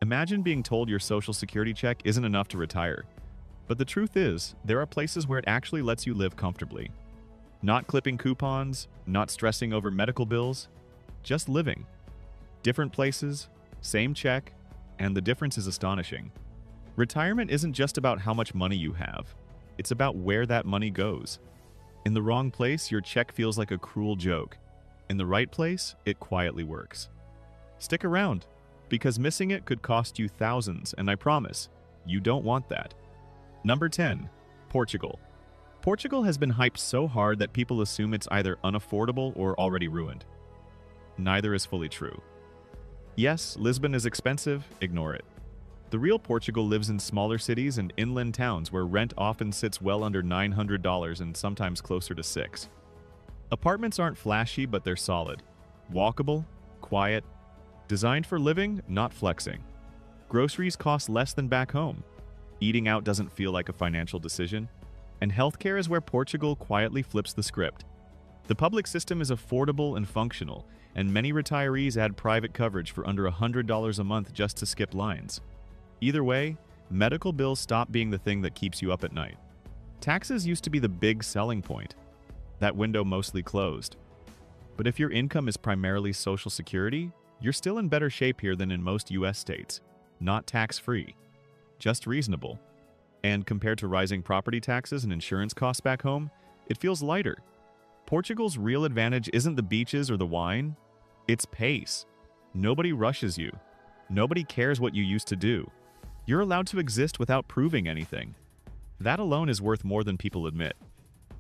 Imagine being told your social security check isn't enough to retire. But the truth is, there are places where it actually lets you live comfortably. Not clipping coupons, not stressing over medical bills, just living. Different places, same check, and the difference is astonishing. Retirement isn't just about how much money you have. It's about where that money goes. In the wrong place, your check feels like a cruel joke. In the right place, it quietly works. Stick around, because missing it could cost you thousands, and I promise, you don't want that. Number 10. Portugal. Portugal has been hyped so hard that people assume it's either unaffordable or already ruined. Neither is fully true. Yes, Lisbon is expensive, ignore it. The real Portugal lives in smaller cities and inland towns where rent often sits well under $900 and sometimes closer to $600. Apartments aren't flashy, but they're solid. Walkable, quiet, designed for living, not flexing. Groceries cost less than back home. Eating out doesn't feel like a financial decision. And healthcare is where Portugal quietly flips the script. The public system is affordable and functional, and many retirees add private coverage for under $100 a month just to skip lines. Either way, medical bills stop being the thing that keeps you up at night. Taxes used to be the big selling point. That window mostly closed. But if your income is primarily Social Security, you're still in better shape here than in most US states. Not tax-free, just reasonable. And compared to rising property taxes and insurance costs back home, it feels lighter. Portugal's real advantage isn't the beaches or the wine, it's pace. Nobody rushes you. Nobody cares what you used to do. You're allowed to exist without proving anything. That alone is worth more than people admit.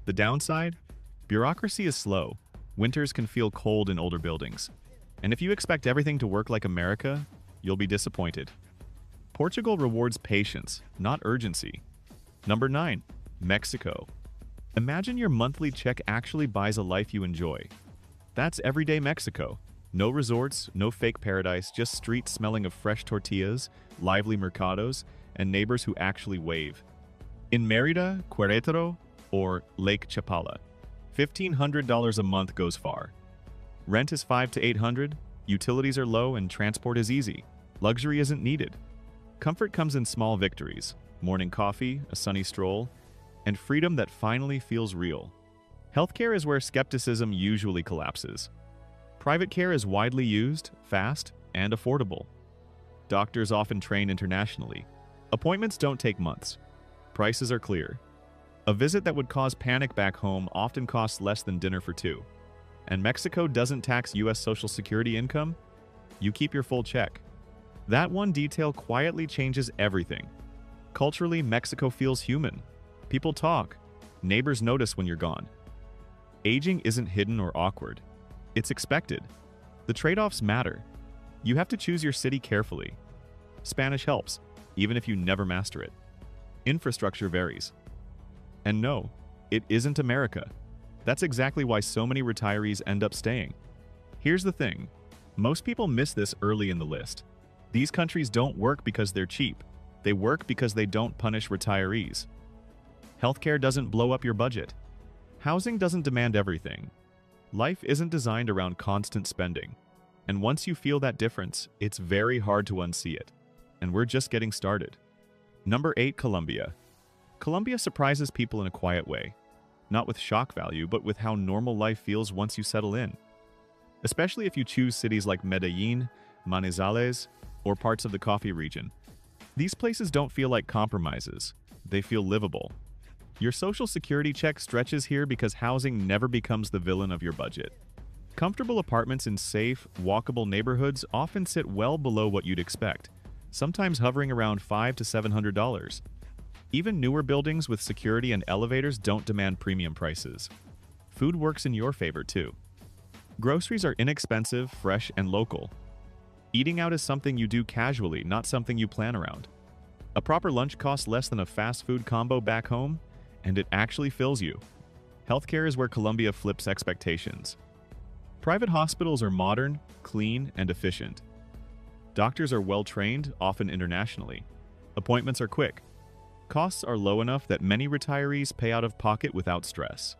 The downside? Bureaucracy is slow. Winters can feel cold in older buildings. And if you expect everything to work like America, you'll be disappointed. Portugal rewards patience, not urgency. Number 9. Mexico. Imagine your monthly check actually buys a life you enjoy. That's everyday Mexico. No resorts, no fake paradise, just streets smelling of fresh tortillas, lively mercados, and neighbors who actually wave. In Mérida, Querétaro, or Lake Chapala, $1,500 a month goes far. Rent is $500 to $800, utilities are low, and transport is easy. Luxury isn't needed. Comfort comes in small victories: morning coffee, a sunny stroll, and freedom that finally feels real. Healthcare is where skepticism usually collapses. Private care is widely used, fast, and affordable. Doctors often train internationally. Appointments don't take months. Prices are clear. A visit that would cause panic back home often costs less than dinner for two. And Mexico doesn't tax US Social Security income. You keep your full check. That one detail quietly changes everything. Culturally, Mexico feels human. People talk. Neighbors notice when you're gone. Aging isn't hidden or awkward. It's expected. The trade-offs matter. You have to choose your city carefully. Spanish helps, even if you never master it. Infrastructure varies. And no, it isn't America. That's exactly why so many retirees end up staying. Here's the thing. Most people miss this early in the list. These countries don't work because they're cheap. They work because they don't punish retirees. Healthcare doesn't blow up your budget. Housing doesn't demand everything. Life isn't designed around constant spending. And once you feel that difference, it's very hard to unsee it. And we're just getting started. Number 8. Colombia. Colombia surprises people in a quiet way. Not with shock value, but with how normal life feels once you settle in. Especially if you choose cities like Medellin, Manizales, or parts of the coffee region. These places don't feel like compromises. They feel livable. Your Social Security check stretches here because housing never becomes the villain of your budget. Comfortable apartments in safe, walkable neighborhoods often sit well below what you'd expect, sometimes hovering around $500 to $700. Even newer buildings with security and elevators don't demand premium prices. Food works in your favor too. Groceries are inexpensive, fresh, and local. Eating out is something you do casually, not something you plan around. A proper lunch costs less than a fast food combo back home, and it actually fills you. Healthcare is where Colombia flips expectations. Private hospitals are modern, clean, and efficient. Doctors are well-trained, often internationally. Appointments are quick. Costs are low enough that many retirees pay out of pocket without stress.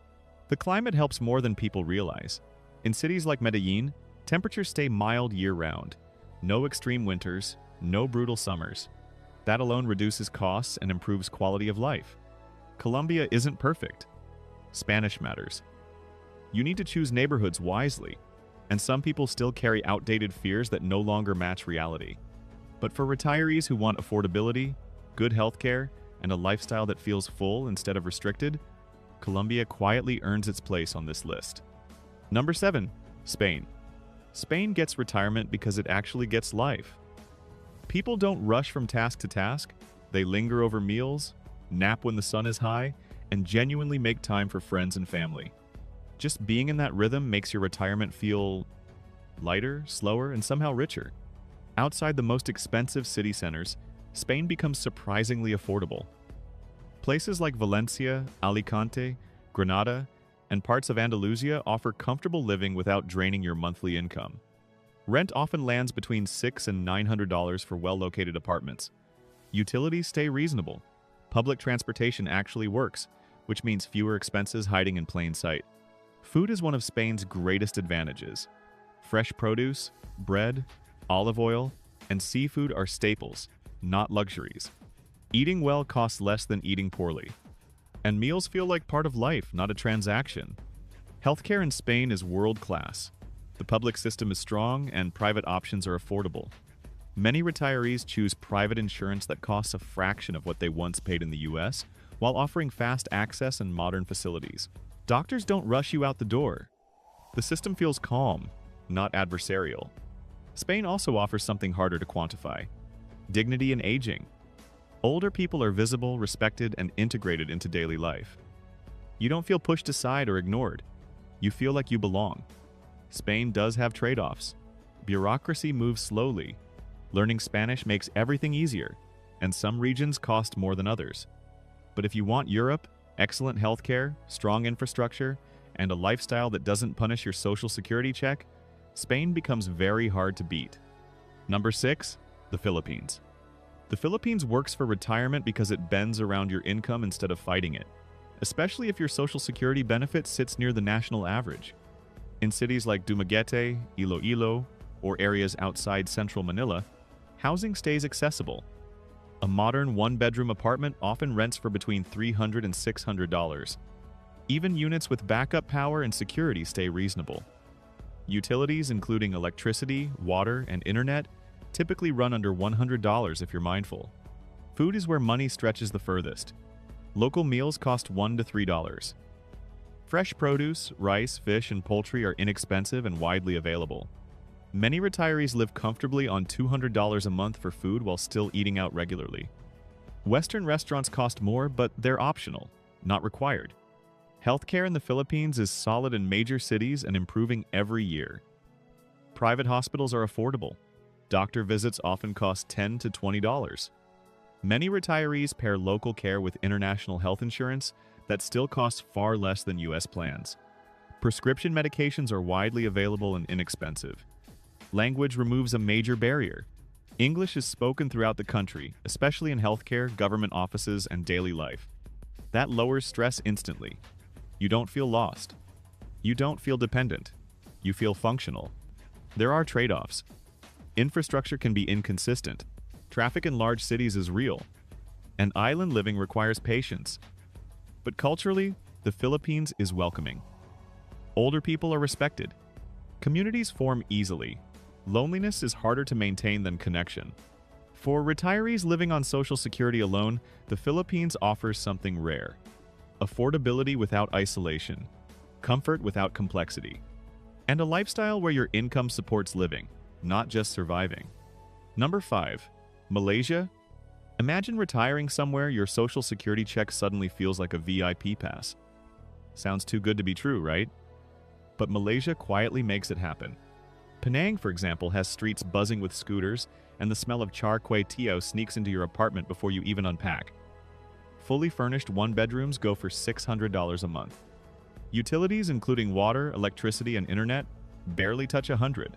The climate helps more than people realize. In cities like Medellin, temperatures stay mild year-round. No extreme winters, no brutal summers. That alone reduces costs and improves quality of life. Colombia isn't perfect. Spanish matters. You need to choose neighborhoods wisely, and some people still carry outdated fears that no longer match reality. But for retirees who want affordability, good healthcare, and a lifestyle that feels full instead of restricted, Colombia quietly earns its place on this list. Number 7. Spain. Spain gets retirement because it actually gets life. People don't rush from task to task, they linger over meals, nap when the sun is high, and genuinely make time for friends and family. Just being in that rhythm makes your retirement feel lighter, slower, and somehow richer. Outside the most expensive city centers, Spain becomes surprisingly affordable. Places like Valencia, Alicante, Granada, and parts of Andalusia offer comfortable living without draining your monthly income. Rent often lands between $600 and $900 for well-located apartments. Utilities stay reasonable. Public transportation actually works, which means fewer expenses hiding in plain sight. Food is one of Spain's greatest advantages. Fresh produce, bread, olive oil, and seafood are staples, not luxuries. Eating well costs less than eating poorly. And meals feel like part of life, not a transaction. Healthcare in Spain is world-class. The public system is strong and private options are affordable. Many retirees choose private insurance that costs a fraction of what they once paid in the US, while offering fast access and modern facilities. Doctors don't rush you out the door. The system feels calm, not adversarial. Spain also offers something harder to quantify: dignity in aging. Older people are visible, respected, and integrated into daily life. You don't feel pushed aside or ignored. You feel like you belong. Spain does have trade-offs. Bureaucracy moves slowly. Learning Spanish makes everything easier, and some regions cost more than others. But if you want Europe, excellent healthcare, strong infrastructure, and a lifestyle that doesn't punish your social security check, Spain becomes very hard to beat. Number 6. The Philippines. The Philippines works for retirement because it bends around your income instead of fighting it, especially if your social security benefit sits near the national average. In cities like Dumaguete, Iloilo, or areas outside central Manila, housing stays accessible. A modern one-bedroom apartment often rents for between $300 and $600. Even units with backup power and security stay reasonable. Utilities, including electricity, water, and internet, typically run under $100 if you're mindful. Food is where money stretches the furthest. Local meals cost $1 to $3. Fresh produce, rice, fish, and poultry are inexpensive and widely available. Many retirees live comfortably on $200 a month for food while still eating out regularly. Western restaurants cost more, but they're optional, not required. Healthcare in the Philippines is solid in major cities and improving every year. Private hospitals are affordable. Doctor visits often cost $10 to $20. Many retirees pair local care with international health insurance that still costs far less than US plans. Prescription medications are widely available and inexpensive. Language removes a major barrier. English is spoken throughout the country, especially in healthcare, government offices, and daily life. That lowers stress instantly. You don't feel lost. You don't feel dependent. You feel functional. There are trade-offs. Infrastructure can be inconsistent. Traffic in large cities is real. And island living requires patience. But culturally, the Philippines is welcoming. Older people are respected. Communities form easily. Loneliness is harder to maintain than connection. For retirees living on Social Security alone, the Philippines offers something rare: affordability without isolation, comfort without complexity, and a lifestyle where your income supports living, not just surviving. Number 5. Malaysia. Imagine retiring somewhere your Social Security check suddenly feels like a VIP pass. Sounds too good to be true, right? But Malaysia quietly makes it happen. Penang, for example, has streets buzzing with scooters, and the smell of char kway teow sneaks into your apartment before you even unpack. Fully furnished one-bedrooms go for $600 a month. Utilities, including water, electricity, and internet, barely touch $100.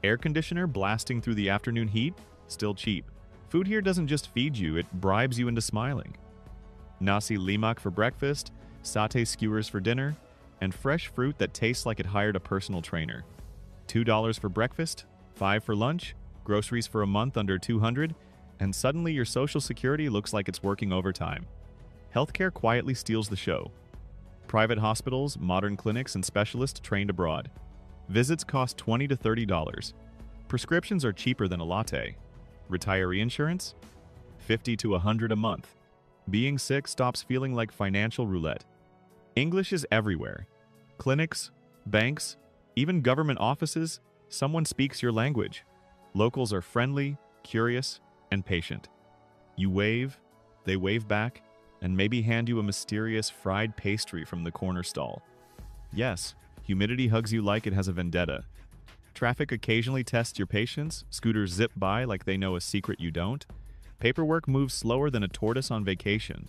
Air conditioner blasting through the afternoon heat? Still cheap. Food here doesn't just feed you, it bribes you into smiling. Nasi lemak for breakfast, satay skewers for dinner, and fresh fruit that tastes like it hired a personal trainer. $2 for breakfast, $5 for lunch, groceries for a month under 200, and suddenly your social security looks like it's working overtime. Healthcare quietly steals the show. Private hospitals, modern clinics, and specialists trained abroad. Visits cost $20 to $30. Prescriptions are cheaper than a latte. Retiree insurance? $50 to $100 a month. Being sick stops feeling like financial roulette. English is everywhere. Clinics, banks, even government offices, someone speaks your language. Locals are friendly, curious, and patient. You wave, they wave back, and maybe hand you a mysterious fried pastry from the corner stall. Yes, humidity hugs you like it has a vendetta. Traffic occasionally tests your patience, scooters zip by like they know a secret you don't. Paperwork moves slower than a tortoise on vacation.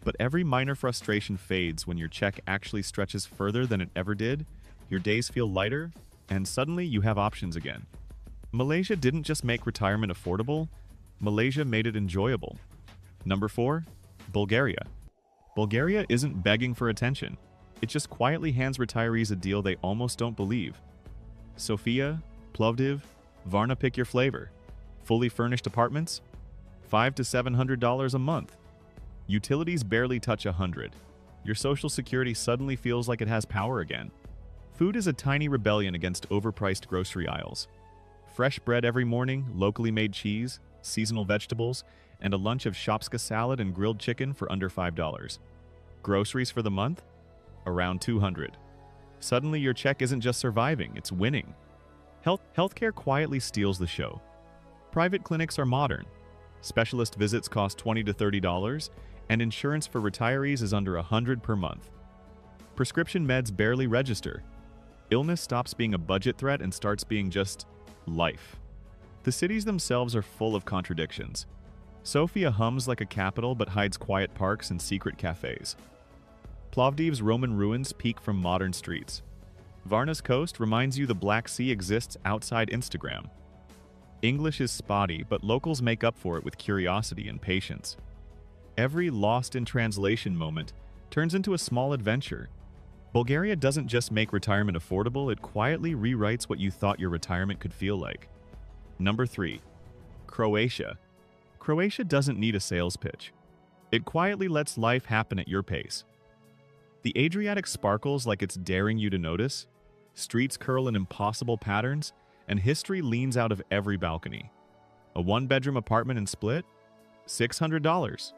But every minor frustration fades when your check actually stretches further than it ever did, your days feel lighter, and suddenly you have options again. Malaysia didn't just make retirement affordable, Malaysia made it enjoyable. Number 4. Bulgaria. Bulgaria isn't begging for attention. It just quietly hands retirees a deal they almost don't believe. Sofia, Plovdiv, Varna, pick your flavor. Fully furnished apartments? $500 to $700 a month. Utilities barely touch $100. Your social security suddenly feels like it has power again. Food is a tiny rebellion against overpriced grocery aisles. Fresh bread every morning, locally made cheese, seasonal vegetables, and a lunch of shopska salad and grilled chicken for under $5. Groceries for the month? Around $200. Suddenly your check isn't just surviving, it's winning. Healthcare quietly steals the show. Private clinics are modern. Specialist visits cost $20 to $30, and insurance for retirees is under $100 per month. Prescription meds barely register. Illness stops being a budget threat and starts being just life. The cities themselves are full of contradictions. Sofia hums like a capital but hides quiet parks and secret cafes. Plovdiv's Roman ruins peek from modern streets. Varna's coast reminds you the Black Sea exists outside Instagram. English is spotty, but locals make up for it with curiosity and patience. Every lost in translation moment turns into a small adventure. Bulgaria doesn't just make retirement affordable, it quietly rewrites what you thought your retirement could feel like. Number 3. Croatia. Croatia doesn't need a sales pitch. It quietly lets life happen at your pace. The Adriatic sparkles like it's daring you to notice, streets curl in impossible patterns, and history leans out of every balcony. A one-bedroom apartment in Split? $600.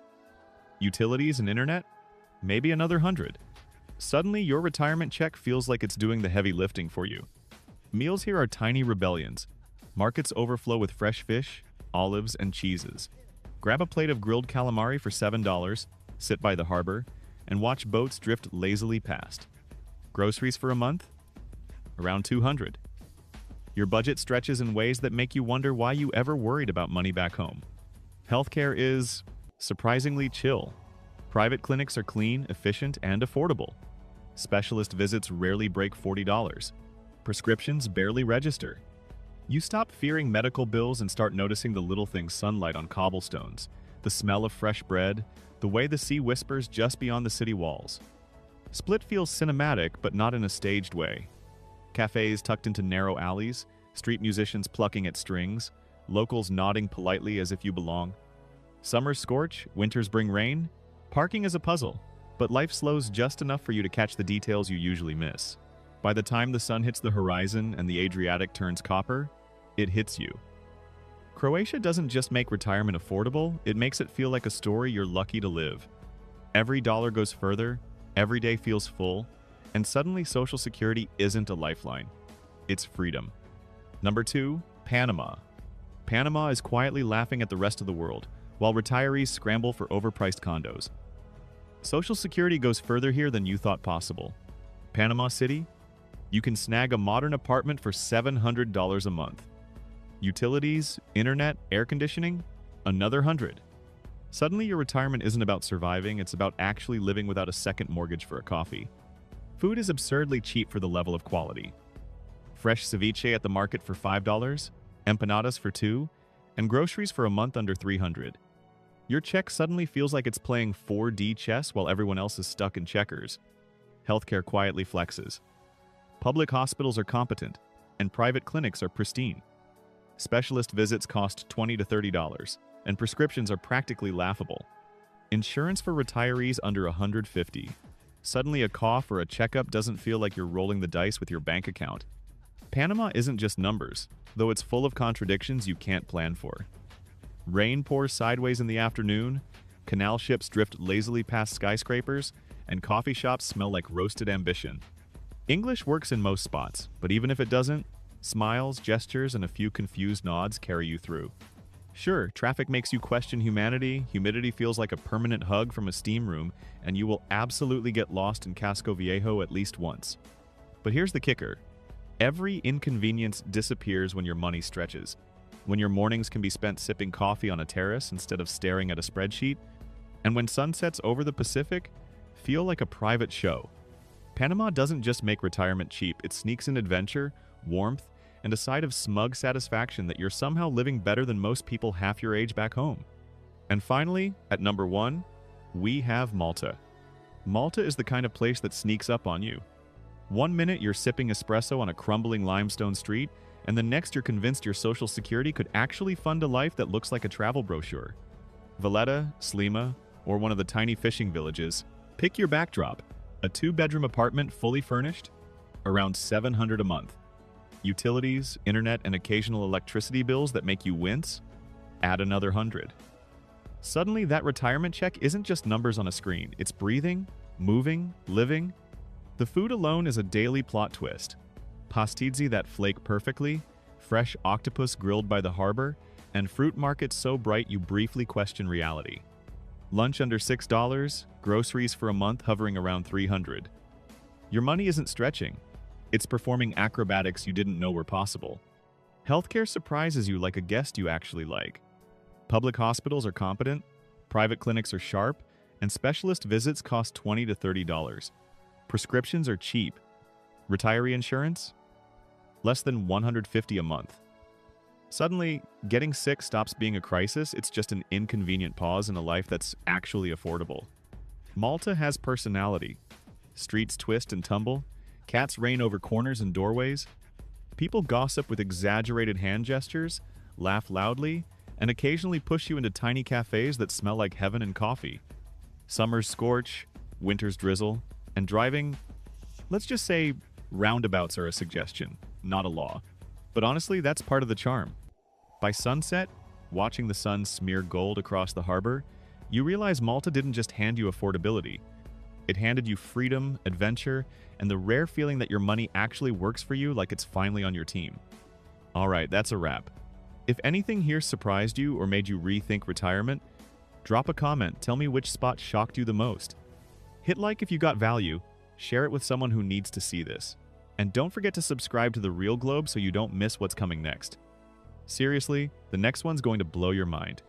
Utilities and internet? Maybe another $100. Suddenly, your retirement check feels like it's doing the heavy lifting for you. Meals here are tiny rebellions. Markets overflow with fresh fish, olives, and cheeses. Grab a plate of grilled calamari for $7, sit by the harbor, and watch boats drift lazily past. Groceries for a month? Around $200. Your budget stretches in ways that make you wonder why you ever worried about money back home. Healthcare is surprisingly chill. Private clinics are clean, efficient, and affordable. Specialist visits rarely break $40. Prescriptions barely register. You stop fearing medical bills and start noticing the little things: sunlight on cobblestones, the smell of fresh bread, the way the sea whispers just beyond the city walls. Split feels cinematic, but not in a staged way. Cafes tucked into narrow alleys, street musicians plucking at strings, locals nodding politely as if you belong. Summers scorch, winters bring rain. Parking is a puzzle, but life slows just enough for you to catch the details you usually miss. By the time the sun hits the horizon and the Adriatic turns copper, it hits you. Croatia doesn't just make retirement affordable, it makes it feel like a story you're lucky to live. Every dollar goes further, every day feels full, and suddenly Social Security isn't a lifeline. It's freedom. Number 2, Panama. Panama is quietly laughing at the rest of the world, while retirees scramble for overpriced condos. Social Security goes further here than you thought possible. Panama City? You can snag a modern apartment for $700 a month. Utilities, internet, air conditioning? Another $100. Suddenly your retirement isn't about surviving, it's about actually living without a second mortgage for a coffee. Food is absurdly cheap for the level of quality. Fresh ceviche at the market for $5, empanadas for $2, and groceries for a month under $300. Your check suddenly feels like it's playing 4D chess while everyone else is stuck in checkers. Healthcare quietly flexes. Public hospitals are competent, and private clinics are pristine. Specialist visits cost $20 to $30, and prescriptions are practically laughable. Insurance for retirees under $150. Suddenly a cough or a checkup doesn't feel like you're rolling the dice with your bank account. Panama isn't just numbers, though it's full of contradictions you can't plan for. Rain pours sideways in the afternoon, canal ships drift lazily past skyscrapers, and coffee shops smell like roasted ambition. English works in most spots, but even if it doesn't, smiles, gestures, and a few confused nods carry you through. Sure, traffic makes you question humanity, humidity feels like a permanent hug from a steam room, and you will absolutely get lost in Casco Viejo at least once. But here's the kicker. Every inconvenience disappears when your money stretches. When your mornings can be spent sipping coffee on a terrace instead of staring at a spreadsheet, and when sunsets over the Pacific feel like a private show. Panama doesn't just make retirement cheap, it sneaks in adventure, warmth, and a side of smug satisfaction that you're somehow living better than most people half your age back home. And finally, at number 1, we have Malta. Malta is the kind of place that sneaks up on you. One minute you're sipping espresso on a crumbling limestone street, and the next you're convinced your social security could actually fund a life that looks like a travel brochure. Valletta, Slima, or one of the tiny fishing villages, pick your backdrop. A 2-bedroom apartment fully furnished? Around $700 a month. Utilities, internet, and occasional electricity bills that make you wince? Add another 100. Suddenly, that retirement check isn't just numbers on a screen. It's breathing, moving, living. The food alone is a daily plot twist. Pastizzi that flake perfectly, fresh octopus grilled by the harbor, and fruit markets so bright you briefly question reality. Lunch under $6, groceries for a month hovering around $300. Your money isn't stretching. It's performing acrobatics you didn't know were possible. Healthcare surprises you like a guest you actually like. Public hospitals are competent, private clinics are sharp, and specialist visits cost $20 to $30. Prescriptions are cheap. Retiree insurance? Less than $150 a month. Suddenly, getting sick stops being a crisis, it's just an inconvenient pause in a life that's actually affordable. Malta has personality. Streets twist and tumble, cats reign over corners and doorways, people gossip with exaggerated hand gestures, laugh loudly, and occasionally push you into tiny cafes that smell like heaven and coffee. Summers scorch, winters drizzle, and driving, let's just say roundabouts are a suggestion, not a law. But honestly, that's part of the charm. By sunset, watching the sun smear gold across the harbor, you realize Malta didn't just hand you affordability. It handed you freedom, adventure, and the rare feeling that your money actually works for you like it's finally on your team. Alright, that's a wrap. If anything here surprised you or made you rethink retirement, drop a comment, tell me which spot shocked you the most. Hit like if you got value, share it with someone who needs to see this. And don't forget to subscribe to The Real Globe so you don't miss what's coming next. Seriously, the next one's going to blow your mind.